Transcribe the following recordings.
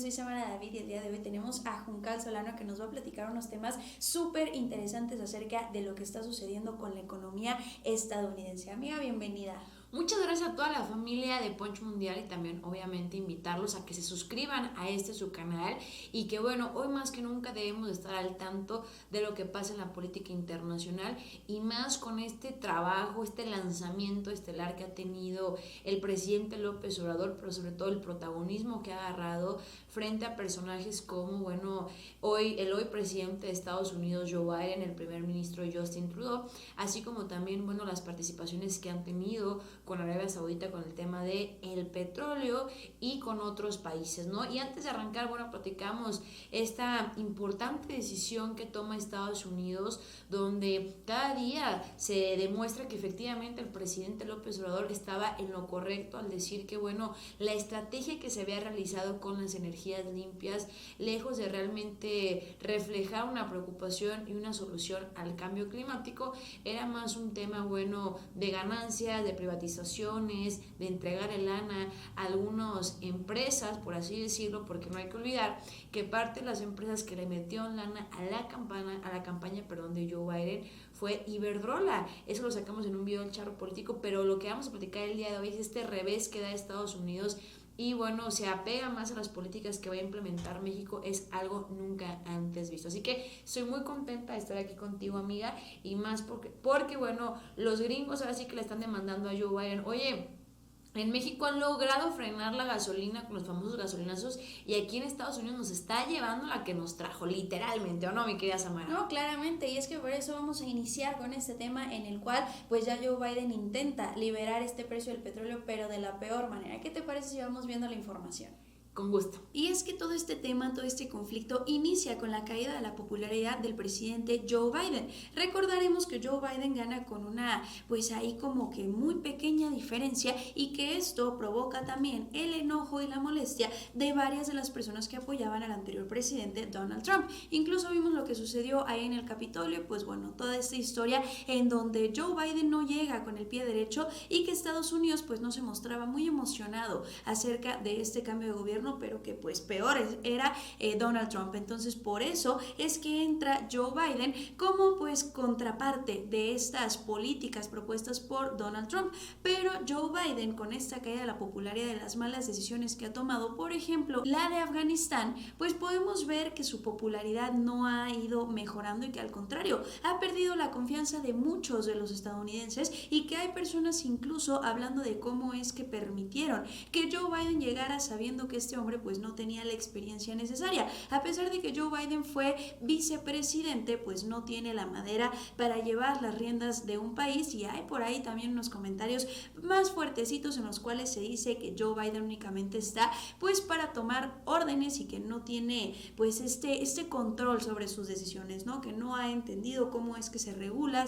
soy Samara David y el día de hoy tenemos a Juncal Solano que nos va a platicar unos temas súper interesantes acerca de lo que está sucediendo con la economía estadounidense. Amiga, bienvenida. Muchas gracias a toda la familia de Punch Mundial y también obviamente invitarlos a que se suscriban a su canal y que bueno, hoy más que nunca debemos estar al tanto de lo que pasa en la política internacional y más con este trabajo, este lanzamiento estelar que ha tenido el presidente López Obrador, pero sobre todo el protagonismo que ha agarrado frente a personajes como bueno, el hoy presidente de Estados Unidos Joe Biden, el primer ministro Justin Trudeau, así como también bueno, las participaciones que han tenido con Arabia Saudita con el tema de el petróleo y con otros países, ¿no? Y antes de arrancar, bueno, platicamos esta importante decisión que toma Estados Unidos, donde cada día se demuestra que efectivamente el presidente López Obrador estaba en lo correcto al decir que, bueno, la estrategia que se había realizado con las energías limpias, lejos de realmente reflejar una preocupación y una solución al cambio climático, era más un tema, bueno, de ganancias, de privatización, de entregar el lana a algunas empresas, por así decirlo, porque no hay que olvidar que parte de las empresas que le metieron lana a la campaña de Joe Biden fue Iberdrola. Eso lo sacamos en un video del Charro Político, pero lo que vamos a platicar el día de hoy es este revés que da Estados Unidos y bueno, se apega más a las políticas que va a implementar México, es algo nunca antes visto. Así que soy muy contenta de estar aquí contigo, amiga, y más porque bueno, los gringos ahora sí que le están demandando a Joe Biden, oye, en México han logrado frenar la gasolina con los famosos gasolinazos y aquí en Estados Unidos nos está llevando la que nos trajo, literalmente, ¿o no, mi querida Samara? No, claramente, y es que por eso vamos a iniciar con este tema en el cual pues ya Joe Biden intenta liberar este precio del petróleo, pero de la peor manera. ¿Qué te parece si vamos viendo la información? Con gusto. Y es que todo este tema, todo este conflicto inicia con la caída de la popularidad del presidente Joe Biden. Recordaremos que Joe Biden gana con una, pues ahí como que muy pequeña diferencia y que esto provoca también el enojo y la molestia de varias de las personas que apoyaban al anterior presidente Donald Trump. Incluso vimos lo que sucedió ahí en el Capitolio, pues bueno, toda esta historia en donde Joe Biden no llega con el pie derecho y que Estados Unidos pues no se mostraba muy emocionado acerca de este cambio de gobierno, pero que pues peor era Donald Trump. Entonces por eso es que entra Joe Biden como pues contraparte de estas políticas propuestas por Donald Trump, pero Joe Biden con esta caída de la popularidad de las malas decisiones que ha tomado, por ejemplo la de Afganistán, pues podemos ver que su popularidad no ha ido mejorando y que al contrario ha perdido la confianza de muchos de los estadounidenses y que hay personas incluso hablando de cómo es que permitieron que Joe Biden llegara sabiendo que este hombre pues no tenía la experiencia necesaria. A pesar de que Joe Biden fue vicepresidente, pues no tiene la madera para llevar las riendas de un país y hay por ahí también unos comentarios más fuertecitos en los cuales se dice que Joe Biden únicamente está pues para tomar órdenes y que no tiene pues este control sobre sus decisiones, ¿no? Que no ha entendido cómo es que se regula,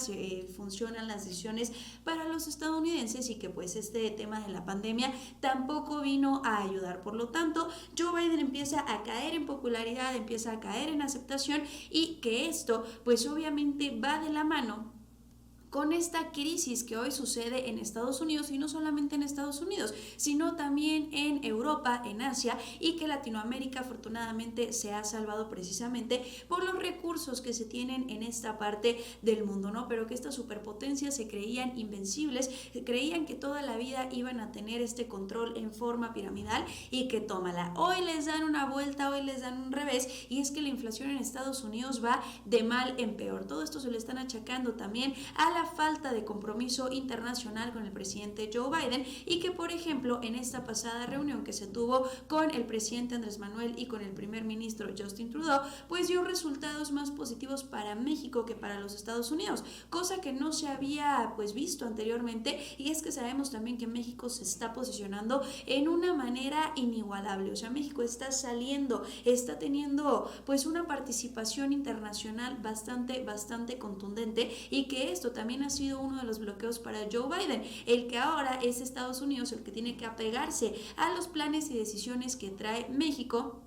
funcionan las decisiones para los estadounidenses y que pues este tema de la pandemia tampoco vino a ayudar. Por lo tanto, Joe Biden empieza a caer en popularidad, empieza a caer en aceptación y que esto pues obviamente va de la mano con esta crisis que hoy sucede en Estados Unidos y no solamente en Estados Unidos, sino también en Europa, en Asia y que Latinoamérica afortunadamente se ha salvado precisamente por los recursos que se tienen en esta parte del mundo, ¿no? Pero que estas superpotencias se creían invencibles, creían que toda la vida iban a tener este control en forma piramidal y que tómala. Hoy les dan una vuelta, hoy les dan un revés y es que la inflación en Estados Unidos va de mal en peor. Todo esto se le están achacando también a la falta de compromiso internacional con el presidente Joe Biden y que por ejemplo en esta pasada reunión que se tuvo con el presidente Andrés Manuel y con el primer ministro Justin Trudeau pues dio resultados más positivos para México que para los Estados Unidos, cosa que no se había pues visto anteriormente y es que sabemos también que México se está posicionando en una manera inigualable, o sea México está saliendo, está teniendo pues una participación internacional bastante contundente y que esto también ha sido uno de los bloqueos para Joe Biden, el que ahora es Estados Unidos el que tiene que apegarse a los planes y decisiones que trae México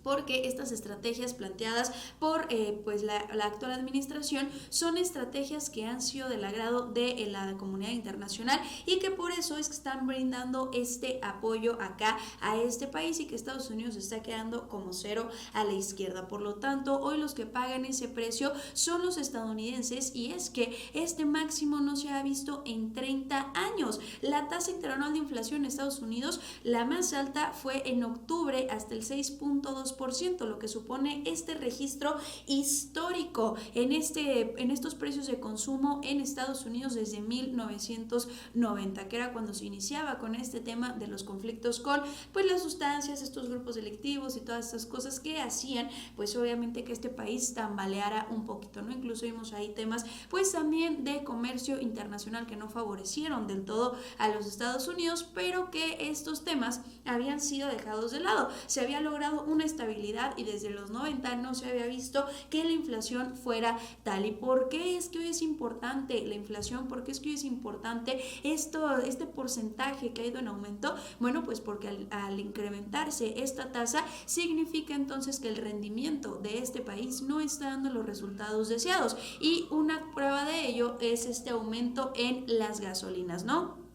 porque estas estrategias planteadas por pues la actual administración son estrategias que han sido del agrado de la comunidad internacional y que por eso es que están brindando este apoyo acá a este país y que Estados Unidos está quedando como cero a la izquierda. Por lo tanto, hoy los que pagan ese precio son los estadounidenses y es que este máximo no se ha visto en 30 años. La tasa interanual de inflación en Estados Unidos, la más alta fue en octubre hasta el 6.2%, lo que supone este registro histórico en estos precios de consumo en Estados Unidos desde 1990, que era cuando se iniciaba con este tema de los conflictos con pues las sustancias, estos grupos delictivos y todas estas cosas que hacían pues obviamente que este país tambaleara un poquito, ¿no? Incluso vimos ahí temas pues también de comercio internacional que no favorecieron del todo a los Estados Unidos, pero que estos temas habían sido dejados de lado. Se había logrado una estabilidad y desde los 90 no se había visto que la inflación fuera tal. ¿Y por qué es que hoy es importante la inflación? ¿Por qué es que hoy es importante este porcentaje que ha ido en aumento? Bueno, pues porque al incrementarse esta tasa significa entonces que el rendimiento de este país no está dando los resultados deseados y una prueba de ello es este aumento en las gasolinas, ¿no?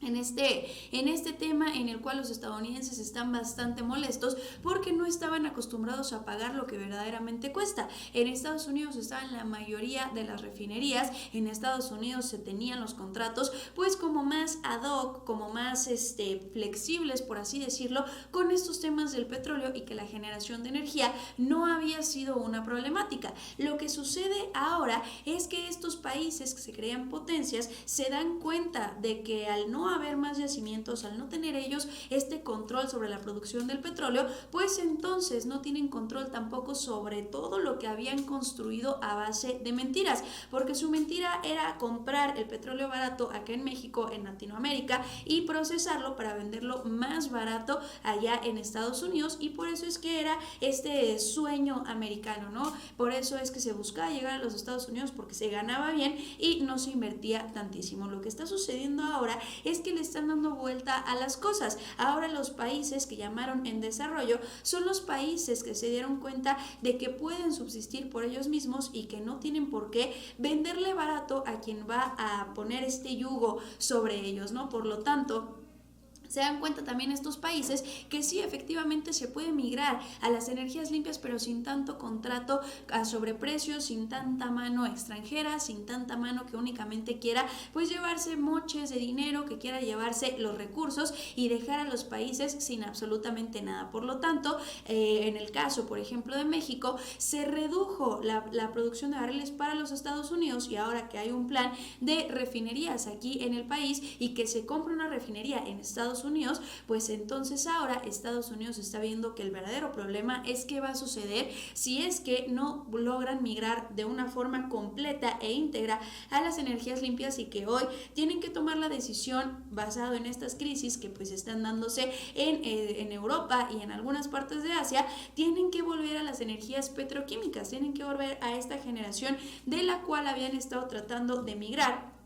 En este tema en el cual los estadounidenses están bastante molestos porque no estaban acostumbrados a pagar lo que verdaderamente cuesta. En Estados Unidos estaban la mayoría de las refinerías, en Estados Unidos se tenían los contratos pues como más ad hoc, como más flexibles por así decirlo, con estos temas del petróleo y que la generación de energía no había sido una problemática. Lo que sucede ahora es que estos países que se crean potencias se dan cuenta de que al no haber más yacimientos, al no tener ellos este control sobre la producción del petróleo, pues entonces no tienen control tampoco sobre todo lo que habían construido a base de mentiras, porque su mentira era comprar el petróleo barato acá en México, en Latinoamérica, y procesarlo para venderlo más barato allá en Estados Unidos, y por eso es que era este sueño americano, ¿no? Por eso es que se buscaba llegar a los Estados Unidos porque se ganaba bien y no se invertía tantísimo. Lo que está sucediendo ahora es que le están dando vuelta a las cosas. Ahora los países que llamaron en desarrollo son los países que se dieron cuenta de que pueden subsistir por ellos mismos y que no tienen por qué venderle barato a quien va a poner este yugo sobre ellos, ¿no? Por lo tanto, se dan cuenta también estos países que sí, efectivamente se puede migrar a las energías limpias, pero sin tanto contrato a sobreprecios, sin tanta mano extranjera, sin tanta mano que únicamente quiera pues llevarse moches de dinero, que quiera llevarse los recursos y dejar a los países sin absolutamente nada. Por lo tanto, en el caso, por ejemplo, de México, se redujo la producción de barriles para los Estados Unidos y ahora que hay un plan de refinerías aquí en el país y que se compra una refinería en Estados Unidos, pues entonces ahora Estados Unidos está viendo que el verdadero problema es qué va a suceder si es que no logran migrar de una forma completa e íntegra a las energías limpias y que hoy tienen que tomar la decisión basado en estas crisis que pues están dándose en Europa y en algunas partes de Asia. Tienen que volver a las energías petroquímicas, tienen que volver a esta generación de la cual habían estado tratando de migrar,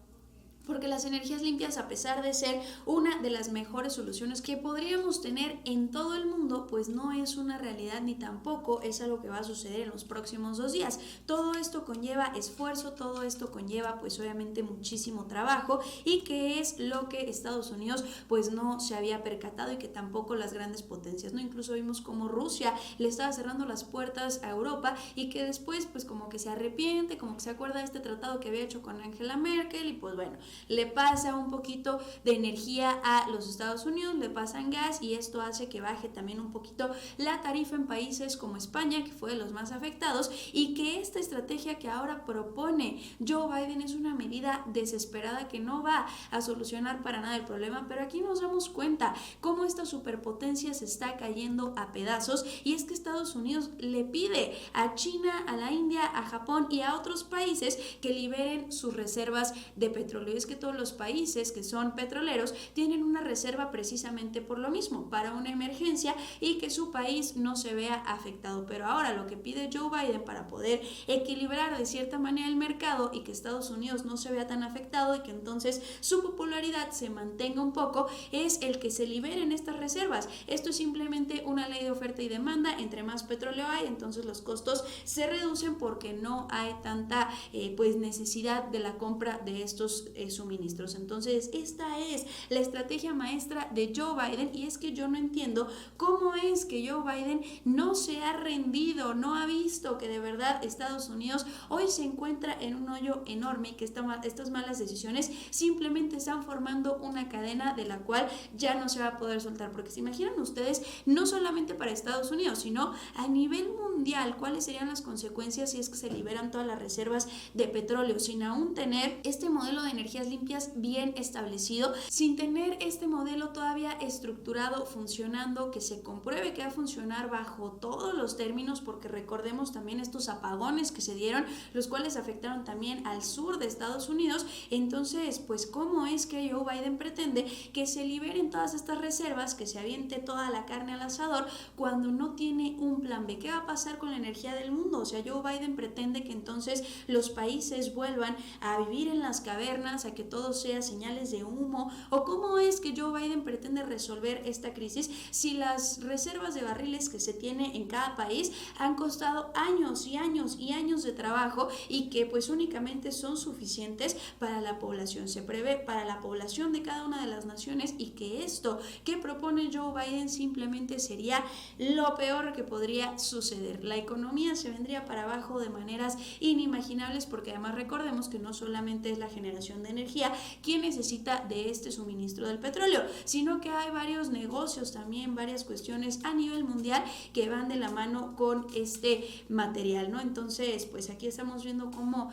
porque las energías limpias, a pesar de ser una de las mejores soluciones que podríamos tener en todo el mundo, pues no es una realidad ni tampoco es algo que va a suceder en los próximos 2 días. Todo esto conlleva esfuerzo, todo esto conlleva pues obviamente muchísimo trabajo y que es lo que Estados Unidos pues no se había percatado y que tampoco las grandes potencias, ¿no? Incluso vimos como Rusia le estaba cerrando las puertas a Europa y que después pues como que se arrepiente, como que se acuerda de este tratado que había hecho con Angela Merkel y pues bueno, le pasa un poquito de energía a los Estados Unidos, le pasan gas y esto hace que baje también un poquito la tarifa en países como España, que fue de los más afectados, y que esta estrategia que ahora propone Joe Biden es una medida desesperada que no va a solucionar para nada el problema, pero aquí nos damos cuenta cómo esta superpotencia se está cayendo a pedazos y es que Estados Unidos le pide a China, a la India, a Japón y a otros países que liberen sus reservas de petróleo. es que todos los países que son petroleros tienen una reserva precisamente por lo mismo, para una emergencia y que su país no se vea afectado. Pero ahora lo que pide Joe Biden para poder equilibrar de cierta manera el mercado y que Estados Unidos no se vea tan afectado y que entonces su popularidad se mantenga un poco, es el que se liberen estas reservas. Esto es simplemente una ley de oferta y demanda. Entre más petróleo hay, entonces los costos se reducen porque no hay tanta pues necesidad de la compra de estos suministros. Entonces esta es la estrategia maestra de Joe Biden, y es que yo no entiendo cómo es que Joe Biden no se ha rendido, no ha visto que de verdad Estados Unidos hoy se encuentra en un hoyo enorme y que estas malas decisiones simplemente están formando una cadena de la cual ya no se va a poder soltar. Porque se imaginan ustedes, no solamente para Estados Unidos, sino a nivel mundial, cuáles serían las consecuencias si es que se liberan todas las reservas de petróleo sin aún tener este modelo de energías limpias bien establecido, sin tener este modelo todavía estructurado, funcionando, que se compruebe que va a funcionar bajo todos los términos, porque recordemos también estos apagones que se dieron, los cuales afectaron también al sur de Estados Unidos. Entonces, pues ¿cómo es que Joe Biden pretende que se liberen todas estas reservas, que se aviente toda la carne al asador, cuando no tiene un plan B? ¿Qué va a pasar con la energía del mundo? O sea, Joe Biden pretende que entonces los países vuelvan a vivir en las cavernas, a que todo sea señales de humo. ¿O cómo es que Joe Biden pretende resolver esta crisis si las reservas de barriles que se tiene en cada país han costado años y años y años de trabajo y que pues únicamente son suficientes para la población? Se prevé para la población de cada una de las naciones, y que esto que propone Joe Biden simplemente sería lo peor que podría suceder. La economía se vendría para abajo de maneras inimaginables, porque además recordemos que no solamente es la generación de energía quien necesita de este suministro del petróleo, sino que hay varios negocios también, varias cuestiones a nivel mundial que van de la mano con este material, ¿no? Entonces, pues aquí estamos viendo cómo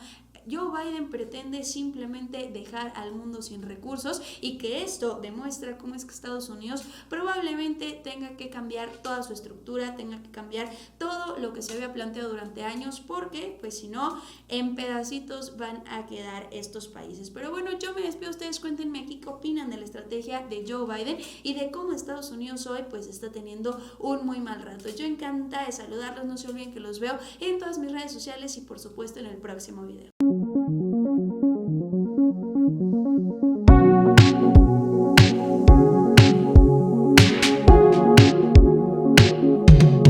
Joe Biden pretende simplemente dejar al mundo sin recursos, y que esto demuestra cómo es que Estados Unidos probablemente tenga que cambiar toda su estructura, tenga que cambiar todo lo que se había planteado durante años, porque pues si no, en pedacitos van a quedar estos países. Pero bueno, yo me despido. Ustedes cuéntenme aquí qué opinan de la estrategia de Joe Biden y de cómo Estados Unidos hoy pues está teniendo un muy mal rato. Yo encantada de saludarlos, no se olviden que los veo en todas mis redes sociales y por supuesto en el próximo video.